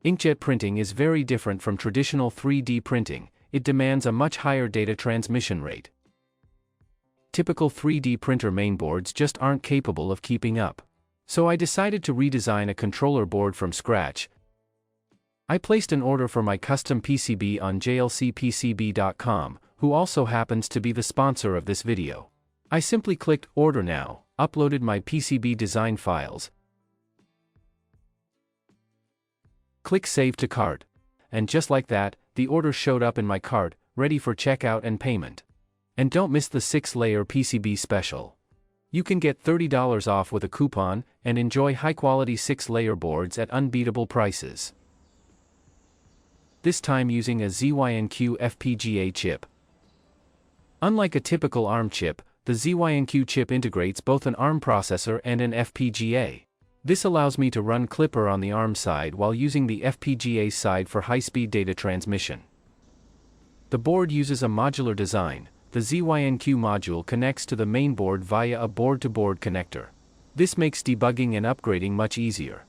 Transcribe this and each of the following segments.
Inkjet printing is very different from traditional 3D printing. It demands a much higher data transmission rate. Typical 3D printer mainboards just aren't capable of keeping up. So I decided to redesign a controller board from scratch. I placed an order for my custom PCB on jlcpcb.com, who also happens to be the sponsor of this video. I simply clicked Order Now, uploaded my PCB design files, click Save to Cart, and just like that, the order showed up in my cart, ready for checkout and payment. And don't miss the 6-layer PCB special. You can get $30 off with a coupon and enjoy high-quality 6-layer boards at unbeatable prices. This time using a ZYNQ FPGA chip. Unlike a typical ARM chip, the ZYNQ chip integrates both an ARM processor and an FPGA. This allows me to run Klipper on the ARM side while using the FPGA side for high-speed data transmission. The board uses a modular design. The ZYNQ module connects to the mainboard via a board-to-board connector. This makes debugging and upgrading much easier.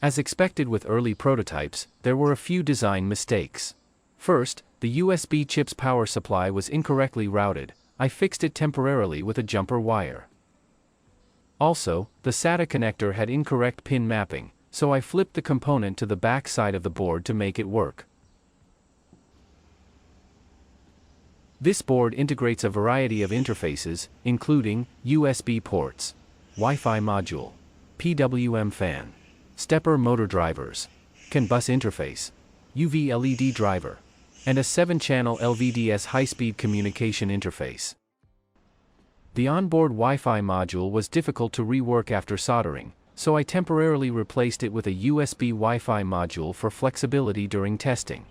As expected with early prototypes, there were a few design mistakes. First, the USB chip's power supply was incorrectly routed. I fixed it temporarily with a jumper wire. Also, the SATA connector had incorrect pin mapping, so I flipped the component to the back side of the board to make it work. This board integrates a variety of interfaces, including USB ports, Wi-Fi module, PWM fan, stepper motor drivers, CAN bus interface, UV LED driver, and a 7-channel LVDS high-speed communication interface. The onboard Wi-Fi module was difficult to rework after soldering, so I temporarily replaced it with a USB Wi-Fi module for flexibility during testing.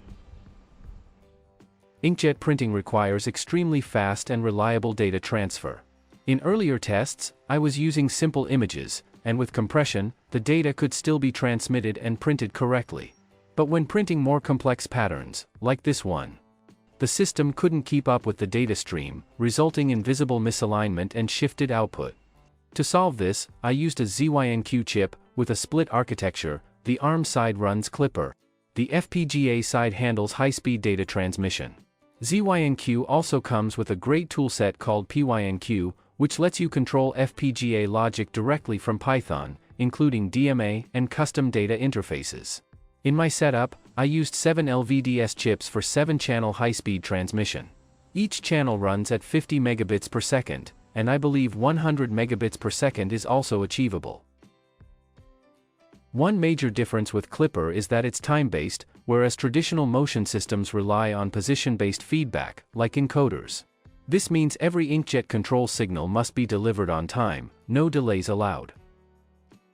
Inkjet printing requires extremely fast and reliable data transfer. In earlier tests, I was using simple images, and with compression, the data could still be transmitted and printed correctly. But when printing more complex patterns, like this one, the system couldn't keep up with the data stream, resulting in visible misalignment and shifted output. To solve this, I used a ZYNQ chip with a split architecture. The ARM side runs Klipper. The FPGA side handles high-speed data transmission. ZYNQ also comes with a great toolset called PYNQ, which lets you control FPGA logic directly from Python, including DMA and custom data interfaces. In my setup, I used 7 LVDS chips for 7-channel high-speed transmission. Each channel runs at 50 megabits per second, and I believe 100 megabits per second is also achievable. One major difference with Klipper is that it's time-based, whereas traditional motion systems rely on position-based feedback, like encoders. This means every inkjet control signal must be delivered on time, no delays allowed.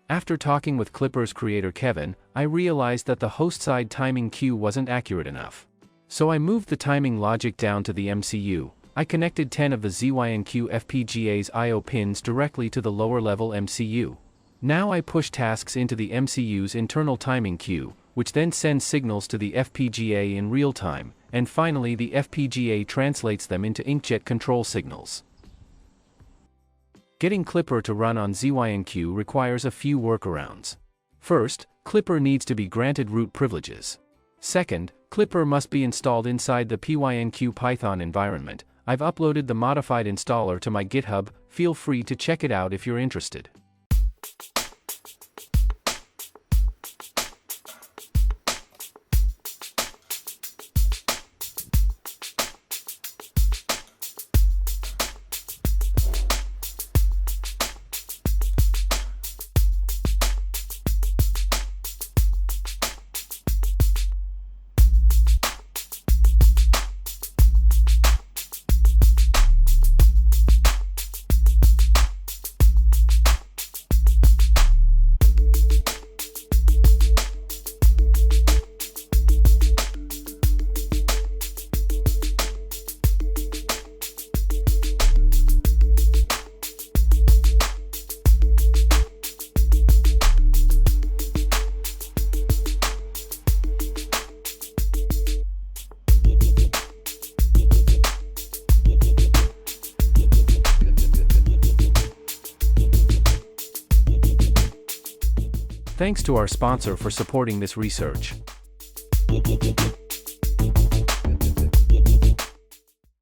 After talking with Klipper's creator Kevin, I realized that the host-side timing queue wasn't accurate enough. So I moved the timing logic down to the MCU. I connected 10 of the ZYNQ FPGA's I/O pins directly to the lower-level MCU. Now I push tasks into the MCU's internal timing queue, which then sends signals to the FPGA in real time, and finally the FPGA translates them into inkjet control signals. Getting Klipper to run on ZYNQ requires a few workarounds. First, Klipper needs to be granted root privileges. Second, Klipper must be installed inside the PYNQ Python environment. I've uploaded the modified installer to my GitHub. Feel free to check it out if you're interested. Thanks to our sponsor for supporting this research.